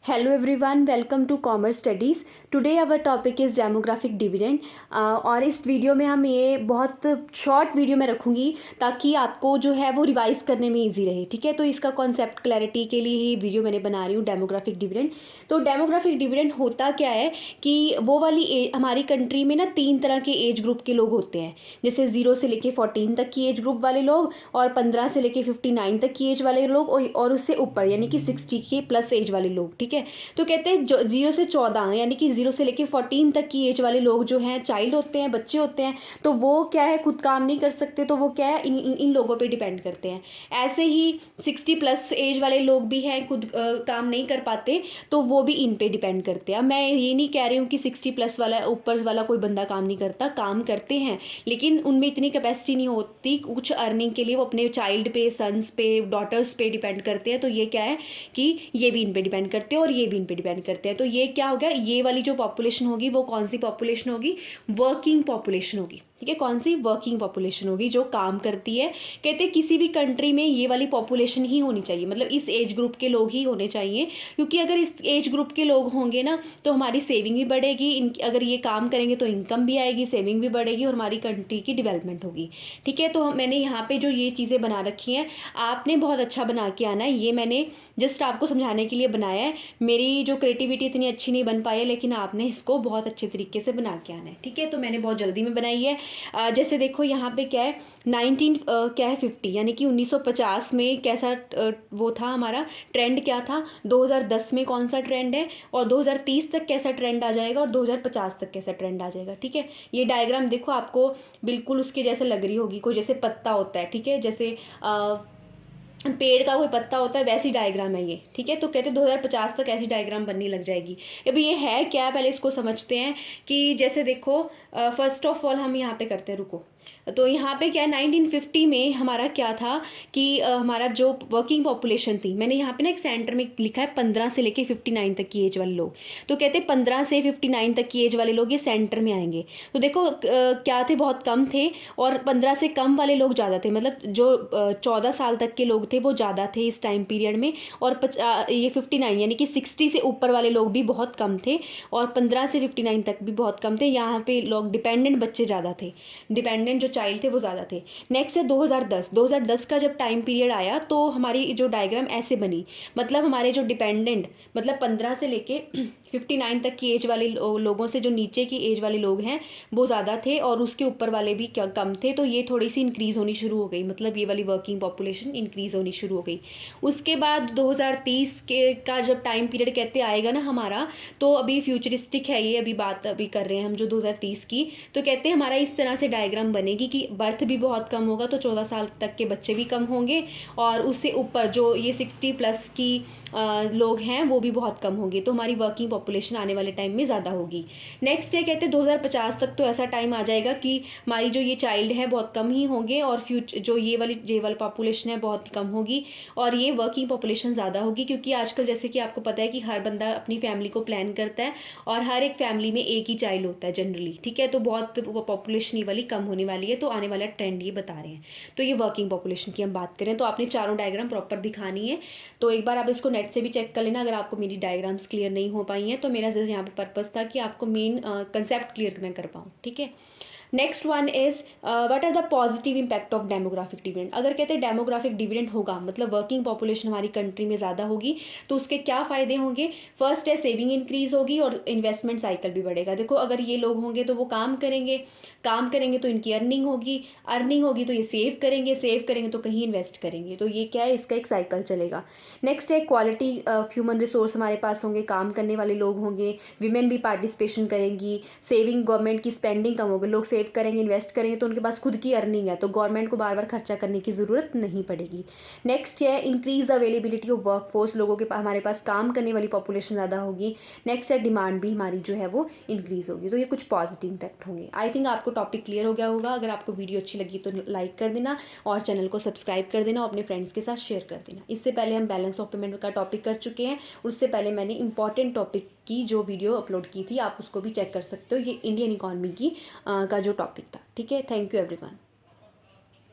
Hello everyone, welcome to commerce studies. Today our topic is demographic dividend. और इस video में हम ये बहुत शॉर्ट वीडियो में रखूँगी ताकि आपको जो है वो रिवाइज़ करने में इजी रहे। ठीक है, तो इसका कॉन्सेप्ट क्लैरिटी के लिए ही वीडियो मैंने बना रही हूँ डेमोग्राफिक डिविडेंड। तो डेमोग्राफिक डिविडेंड होता क्या है कि वो वाली हमारी कंट्री में ना 3 तरह के एज ग्रुप के लोग होते हैं, जैसे 0 से लेके 14 तक की एज ग्रुप वाले लोग, और 15 से लेके 59 तक की एज वाले लोग, और उससे ऊपर यानी कि 60 के प्लस एज वाले लोग। ठीक है, तो कहते हैं 0 से 14 यानी कि 0 से लेके 14 तक की एज वाले लोग जो हैं चाइल्ड होते हैं, बच्चे होते हैं। तो वो क्या है, खुद काम नहीं कर सकते, तो वो क्या है इन लोगों पे डिपेंड करते हैं। ऐसे ही 60 प्लस एज वाले लोग भी हैं, खुद काम नहीं कर पाते, तो वो भी इन पे डिपेंड करते हैं। मैं ये नहीं कह रही हूँ कि 60 प्लस वाला ऊपर वाला कोई बंदा काम नहीं करता, काम करते हैं, लेकिन उनमें इतनी कैपेसिटी नहीं होती कुछ अर्निंग के लिए, वो अपने चाइल्ड पे, सन्स पे, डॉटर्स पे डिपेंड करते हैं। तो ये क्या है कि ये भी इन पे डिपेंड करते हैं और ये भी इन पे डिपेंड करते हैं। तो ये क्या हो गया, ये वाली जो पॉपुलेशन होगी वो कौन सी पॉपुलेशन होगी, वर्किंग पॉपुलेशन होगी। ठीक है, कौन सी वर्किंग पॉपुलेशन होगी, जो काम करती है। कहते हैं किसी भी कंट्री में ये वाली पॉपुलेशन ही होनी चाहिए, मतलब इस एज ग्रुप के लोग ही होने चाहिए, क्योंकि अगर इस एज ग्रुप के लोग होंगे ना तो हमारी सेविंग भी बढ़ेगी, अगर ये काम करेंगे तो इनकम भी आएगी, सेविंग भी बढ़ेगी और हमारी कंट्री की डेवलपमेंट होगी। ठीक है, तो मैंने यहाँ पे जो ये चीज़ें बना रखी हैं, आपने बहुत अच्छा बना के आना है। ये मैंने जस्ट आपको समझाने के लिए बनाया है। मेरी जो क्रिएटिविटी इतनी अच्छी नहीं बन पाई है, लेकिन आपने इसको बहुत अच्छे तरीके से बना के आना है। ठीक है, तो मैंने बहुत जल्दी में बनाई है। जैसे देखो यहाँ पे क्या है, 50 यानी कि 1950 में कैसा वो था, हमारा ट्रेंड क्या था, 2010 में कौन सा ट्रेंड है, और 2030 तक कैसा ट्रेंड आ जाएगा, और 2050 तक कैसा ट्रेंड आ जाएगा। ठीक है, ये डायग्राम देखो, आपको बिल्कुल उसके जैसे लग रही होगी, कोई जैसे पत्ता होता है। ठीक है, जैसे पेड़ का कोई पत्ता होता है, वैसी डायग्राम है ये। ठीक है, तो कहते हैं 2050 तक ऐसी डायग्राम बनने लग जाएगी। अभी ये है क्या, पहले इसको समझते हैं कि जैसे देखो, फर्स्ट ऑफ ऑल हम यहाँ पे करते हैं, रुको। तो यहाँ पे क्या है, 1950 में हमारा क्या था कि हमारा जो वर्किंग पॉपुलेशन थी, मैंने यहाँ पे ना एक सेंटर में लिखा है 15 से लेके 59 तक की एज वाले लोग। तो कहते हैं 15 से 59 तक की एज वाले लोग ये सेंटर में आएंगे। तो देखो क्या थे, बहुत कम थे, और 15 से कम वाले लोग ज़्यादा थे, मतलब जो 14 साल तक के लोग थे वो ज़्यादा थे इस टाइम पीरियड में, और ये 59 यानी कि 60 से ऊपर वाले लोग भी बहुत कम थे, और 15 से 59 तक भी बहुत कम थे। यहाँ पे लोग डिपेंडेंट बच्चे ज़्यादा थे, डिपेंडेंट जो चाइल्ड थे वो ज़्यादा थे। नेक्स्ट है 2010 का जब टाइम पीरियड आया, तो हमारी जो डायग्राम ऐसे बनी, मतलब हमारे जो डिपेंडेंट, मतलब 15 से लेके 59 तक की एज वाले लोगों से जो नीचे की एज वाले लोग हैं वो ज़्यादा थे, और उसके ऊपर वाले भी कम थे। तो ये थोड़ी सी इंक्रीज़ होनी शुरू हो गई, मतलब ये वाली वर्किंग पॉपुलेशन इंक्रीज़ होनी शुरू हो गई। उसके बाद 2030 के का जब टाइम पीरियड कहते आएगा ना हमारा, तो अभी फ्यूचरिस्टिक है ये, अभी बात अभी कर रहे हैं हम जो 2030 की। तो कहते हैं हमारा इस तरह से डायग्राम बनेगी कि बर्थ भी बहुत कम होगा, तो 14 साल तक के बच्चे भी कम होंगे, और उससे ऊपर जो ये 60 प्लस की लोग हैं वो भी बहुत कम होंगे। तो हमारी वर्किंग पॉपुलेशन आने वाले टाइम में ज़्यादा होगी। नेक्स्ट है, कहते हैं 2050 तक तो ऐसा टाइम आ जाएगा कि हमारी जो ये चाइल्ड है बहुत कम ही होंगे, और जो ये वाली पॉपुलेशन है बहुत कम होगी, और ये वर्किंग पॉपुलेशन ज़्यादा होगी। क्योंकि आजकल जैसे कि आपको पता है कि हर बंदा अपनी फैमिली को प्लान करता है, और हर एक फैमिली में एक ही चाइल्ड होता है जनरली। ठीक है, तो बहुत पॉपुलेशन ये वाली कम होने वाली है, तो आने वाला ट्रेंड ये बता रहे हैं। तो ये वर्किंग पॉपुलेशन की हम बात करें, तो आपने चारों डायग्राम प्रॉपर दिखानी है। तो एक बार आप इसको नेट से भी चेक कर लेना, अगर आपको मेरी डायग्राम्स क्लियर नहीं हो पाई हैं। तो मेरा जस्ट यहाँ पे पर्पस था कि आपको मेन कंसेप्ट क्लियर मैं कर पाऊँ। ठीक है, next one is what are the positive impact of demographic dividend. अगर कहते हैं डेमोग्राफिक डिविडेंड होगा, मतलब वर्किंग पॉपुलेशन हमारी कंट्री में ज़्यादा होगी, तो उसके क्या फ़ायदे होंगे। फर्स्ट है, सेविंग इंक्रीज होगी और इन्वेस्टमेंट साइकिल भी बढ़ेगा। देखो अगर ये लोग होंगे तो वो काम करेंगे, काम करेंगे तो इनकी अर्निंग होगी, अर्निंग होगी तो ये सेव करेंगे, सेव करेंगे तो कहीं इन्वेस्ट करेंगे। तो ये क्या है, इसका एक साइकिल चलेगा। नेक्स्ट है, क्वालिटी ह्यूमन रिसोर्स हमारे पास होंगे, काम करने वाले लोग होंगे, विमेन भी पार्टिसिपेशन करेंगी, सेविंग, गवर्नमेंट की स्पेंडिंग कम होगी, लोग सेव करेंगे, इन्वेस्ट करेंगे, तो उनके पास खुद की अर्निंग है, तो गवर्नमेंट को बार बार खर्चा करने की ज़रूरत नहीं पड़ेगी। नेक्स्ट है, increase the availability of work force, लोगों के हमारे पास काम करने वाली पॉपुलेशन ज़्यादा होगी। नेक्स्ट है, डिमांड भी हमारी जो है वो इंक्रीज़ होगी। तो ये कुछ पॉजिटिव इम्पैक्ट होंगे। आई थिंक आपको टॉपिक क्लियर हो गया होगा। अगर आपको वीडियो अच्छी लगी तो लाइक कर देना, और चैनल को सब्सक्राइब कर देना, और अपने फ्रेंड्स के साथ शेयर कर देना। इससे पहले हम बैलेंस ऑफ पेमेंट का टॉपिक कर चुके हैं, उससे पहले मैंने इंपॉर्टेंट टॉपिक की जो वीडियो अपलोड की थी, आप उसको भी चेक कर सकते हो। ये इंडियन इकॉनमी की का जो टॉपिक था। ठीक है, थैंक यू एवरीवन।